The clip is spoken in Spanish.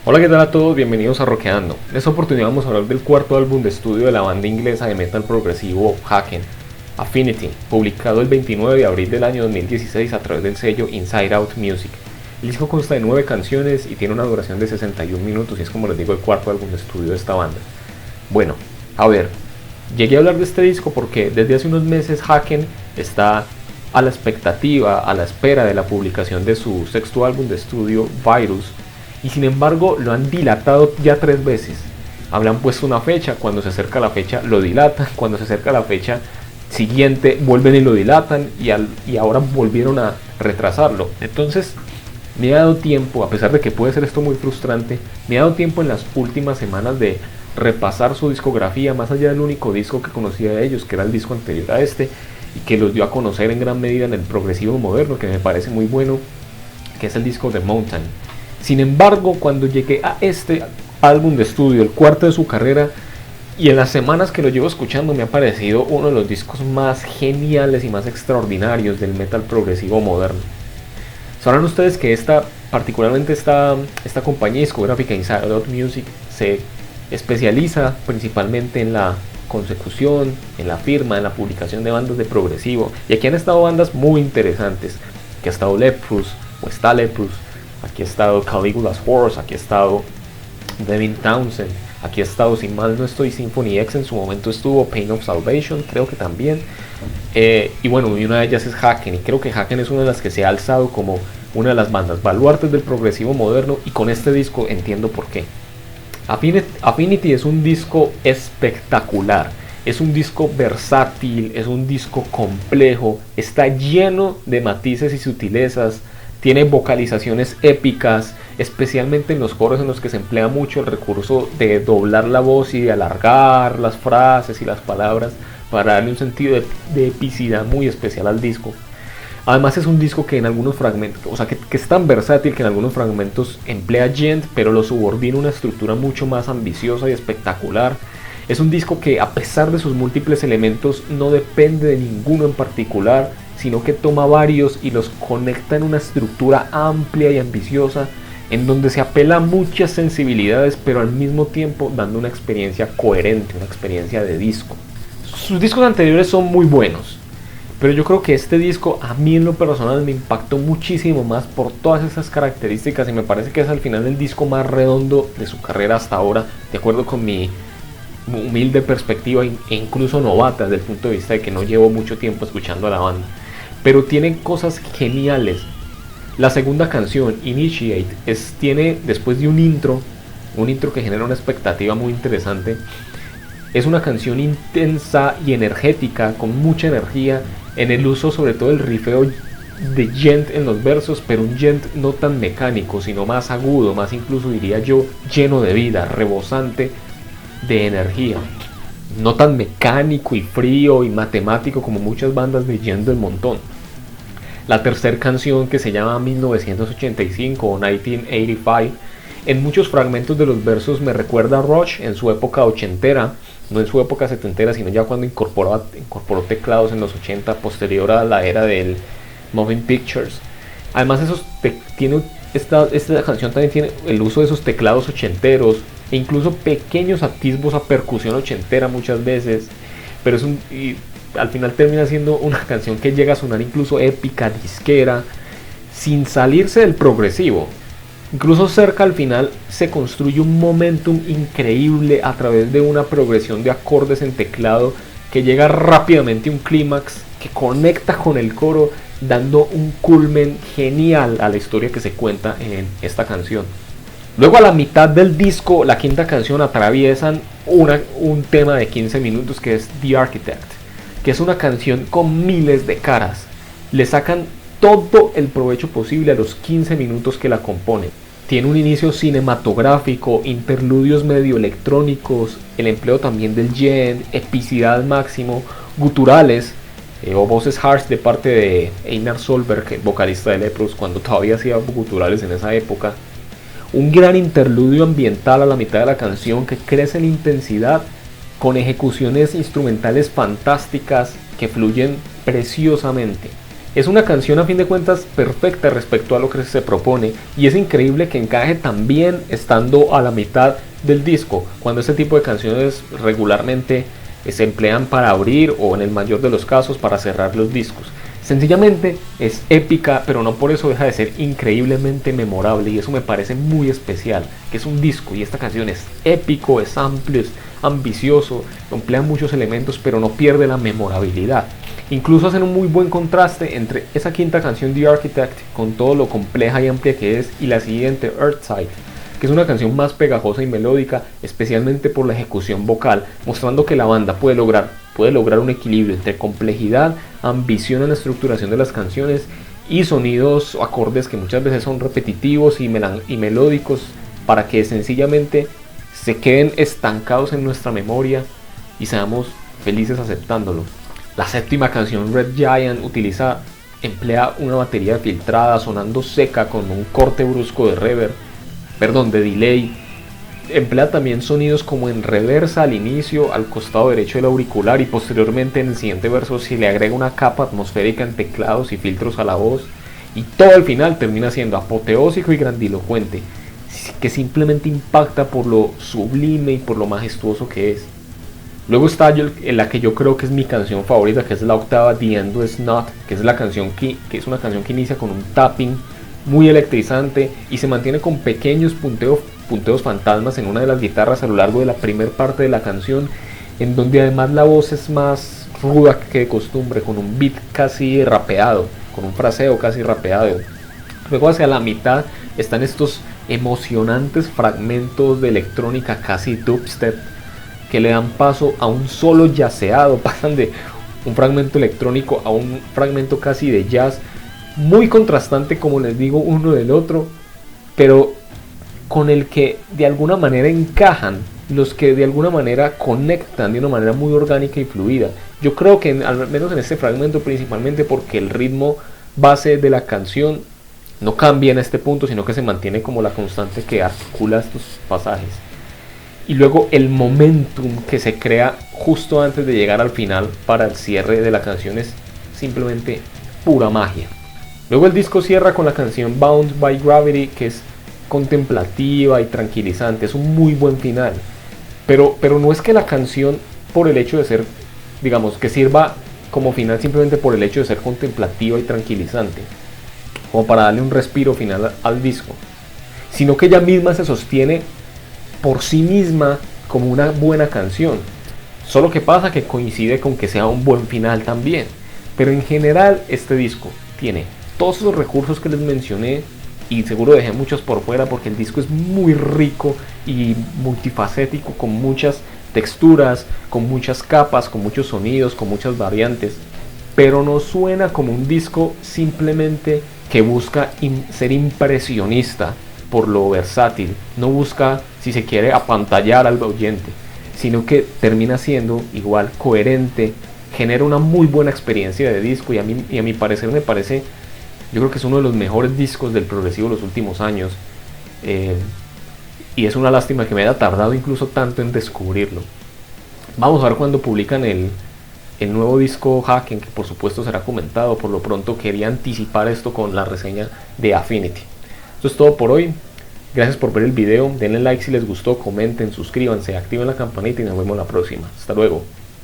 Hola, ¿qué tal a todos? Bienvenidos a Rockeando. En esta oportunidad vamos a hablar del cuarto álbum de estudio de la banda inglesa de metal progresivo Haken, Affinity, publicado el 29 de abril del año 2016 a través del sello Inside Out Music. El disco consta de 9 canciones y tiene una duración de 61 minutos y es, como les digo, el cuarto álbum de estudio de esta banda. Bueno, a ver, llegué a hablar de este disco porque desde hace unos meses Haken está a la expectativa, a la espera de la publicación de su sexto álbum de estudio, Virus, y sin embargo lo han dilatado ya 3 veces. Habían puesto una fecha, cuando se acerca la fecha lo dilatan, cuando se acerca la fecha siguiente vuelven y lo dilatan y ahora volvieron a retrasarlo. Entonces me ha dado tiempo, a pesar de que puede ser esto muy frustrante, me ha dado tiempo en las últimas semanas de repasar su discografía, más allá del único disco que conocía de ellos, que era el disco anterior a este, y que los dio a conocer en gran medida en el progresivo moderno, que me parece muy bueno, que es el disco The Mountain. Sin embargo, cuando llegué a este álbum de estudio, el cuarto de su carrera, y en las semanas que lo llevo escuchando, me ha parecido uno de los discos más geniales y más extraordinarios del metal progresivo moderno. Sabrán ustedes que particularmente esta compañía discográfica Inside Out Music se especializa principalmente en la consecución, en la firma, en la publicación de bandas de progresivo. Y aquí han estado bandas muy interesantes. Aquí ha estado Leprous, o está Leprous. Aquí ha estado Caligula's Horse, aquí ha estado Devin Townsend, aquí ha estado, si mal no estoy, Symphony X, en su momento estuvo Pain of Salvation, creo que también. Y bueno, y una de ellas es Haken, y creo que Haken es una de las que se ha alzado como una de las bandas baluartes del progresivo moderno, y con este disco entiendo por qué. Affinity es un disco espectacular, es un disco versátil, es un disco complejo, está lleno de matices y sutilezas. Tiene vocalizaciones épicas, especialmente en los coros en los que se emplea mucho el recurso de doblar la voz y de alargar las frases y las palabras para darle un sentido de epicidad muy especial al disco. Además es un disco que en algunos fragmentos, que es tan versátil que en algunos fragmentos emplea djent, pero lo subordina a una estructura mucho más ambiciosa y espectacular. Es un disco que, a pesar de sus múltiples elementos, no depende de ninguno en particular, sino que toma varios y los conecta en una estructura amplia y ambiciosa, en donde se apela a muchas sensibilidades, pero al mismo tiempo dando una experiencia coherente, una experiencia de disco. Sus discos anteriores son muy buenos, pero yo creo que este disco a mí en lo personal me impactó muchísimo más por todas esas características, y me parece que es al final el disco más redondo de su carrera hasta ahora, de acuerdo con mi humilde perspectiva e incluso novata desde el punto de vista de que no llevo mucho tiempo escuchando a la banda. Pero tienen cosas geniales. La segunda canción, Initiate, tiene después de un intro que genera una expectativa muy interesante. Es una canción intensa y energética, con mucha energía en el uso sobre todo del rifeo de djent en los versos, pero un djent no tan mecánico, sino más agudo, más incluso diría yo lleno de vida, rebosante de energía. No tan mecánico y frío y matemático como muchas bandas de djent del montón. La tercera canción, que se llama 1985 o 1985, en muchos fragmentos de los versos me recuerda a Rush en su época ochentera, no en su época setentera, sino ya cuando incorporó teclados en los 80, posterior a la era del Moving Pictures. Además esta canción también tiene el uso de esos teclados ochenteros e incluso pequeños atisbos a percusión ochentera muchas veces, pero al final termina siendo una canción que llega a sonar incluso épica, disquera, sin salirse del progresivo. Incluso cerca al final se construye un momentum increíble a través de una progresión de acordes en teclado que llega rápidamente a un clímax que conecta con el coro, dando un culmen genial a la historia que se cuenta en esta canción. Luego, a la mitad del disco, la quinta canción, atraviesan un tema de 15 minutos que es The Architect, que es una canción con miles de caras. Le sacan todo el provecho posible a los 15 minutos que la componen. Tiene un inicio cinematográfico, interludios medio electrónicos, el empleo también del djent, epicidad al máximo, guturales o voces harsh de parte de Einar Solberg, vocalista de Leprous, cuando todavía hacía guturales en esa época. Un gran interludio ambiental a la mitad de la canción que crece en intensidad, con ejecuciones instrumentales fantásticas que fluyen preciosamente. Es una canción a fin de cuentas perfecta respecto a lo que se propone, y es increíble que encaje tan bien estando a la mitad del disco, cuando este tipo de canciones regularmente se emplean para abrir o en el mayor de los casos para cerrar los discos. Sencillamente es épica, pero no por eso deja de ser increíblemente memorable, y eso me parece muy especial, que es un disco y esta canción es épico, es amplio, es ambicioso, emplea muchos elementos, pero no pierde la memorabilidad. Incluso hacen un muy buen contraste entre esa quinta canción The Architect, con todo lo compleja y amplia que es, y la siguiente Earthside, que es una canción más pegajosa y melódica, especialmente por la ejecución vocal, mostrando que la banda puede lograr un equilibrio entre complejidad, ambición en la estructuración de las canciones y sonidos o acordes que muchas veces son repetitivos y melódicos, para que sencillamente se queden estancados en nuestra memoria y seamos felices aceptándolo. La séptima canción, Red Giant, emplea una batería filtrada sonando seca con un corte brusco de delay. Emplea también sonidos como en reversa al inicio, al costado derecho del auricular, y posteriormente en el siguiente verso se le agrega una capa atmosférica en teclados y filtros a la voz, y todo al final termina siendo apoteósico y grandilocuente, que simplemente impacta por lo sublime y por lo majestuoso que es. Luego está en la que yo creo que es mi canción favorita, que es la octava, The Endless Knot, que es es una canción que inicia con un tapping muy electrizante y se mantiene con pequeños punteos fantasmas en una de las guitarras a lo largo de la primera parte de la canción, en donde además la voz es más ruda que de costumbre, con un beat casi rapeado, con un fraseo casi rapeado. Luego hacia la mitad están estos emocionantes fragmentos de electrónica casi dubstep, que le dan paso a un solo jazzeado, pasan de un fragmento electrónico a un fragmento casi de jazz, muy contrastante, como les digo, uno del otro, pero con el que de alguna manera encajan, los que de alguna manera conectan de una manera muy orgánica y fluida. Yo creo que al menos en este fragmento, principalmente porque el ritmo base de la canción no cambia en este punto, sino que se mantiene como la constante que articula estos pasajes. Y luego el momentum que se crea justo antes de llegar al final para el cierre de la canción es simplemente pura magia. Luego el disco cierra con la canción Bound by Gravity, que es contemplativa y tranquilizante, es un muy buen final. Pero no es que la canción, por el hecho de ser, digamos, que sirva como final simplemente por el hecho de ser contemplativa y tranquilizante, como para darle un respiro final al disco, sino que ella misma se sostiene por sí misma como una buena canción. Solo que pasa que coincide con que sea un buen final también. Pero en general este disco tiene todos esos recursos que les mencioné, y seguro dejé muchos por fuera porque el disco es muy rico y multifacético, con muchas texturas, con muchas capas, con muchos sonidos, con muchas variantes, pero no suena como un disco simplemente que busca ser impresionista por lo versátil, no busca, si se quiere, apantallar al oyente, sino que termina siendo igual coherente, genera una muy buena experiencia de disco, y a mi parecer yo creo que es uno de los mejores discos del progresivo de los últimos años, y es una lástima que me haya tardado incluso tanto en descubrirlo. Vamos a ver cuando publican el nuevo disco Haken, que por supuesto será comentado. Por lo pronto quería anticipar esto con la reseña de Affinity. Esto es todo por hoy. Gracias por ver el video, denle like si les gustó, comenten, suscríbanse, activen la campanita y nos vemos la próxima. Hasta luego.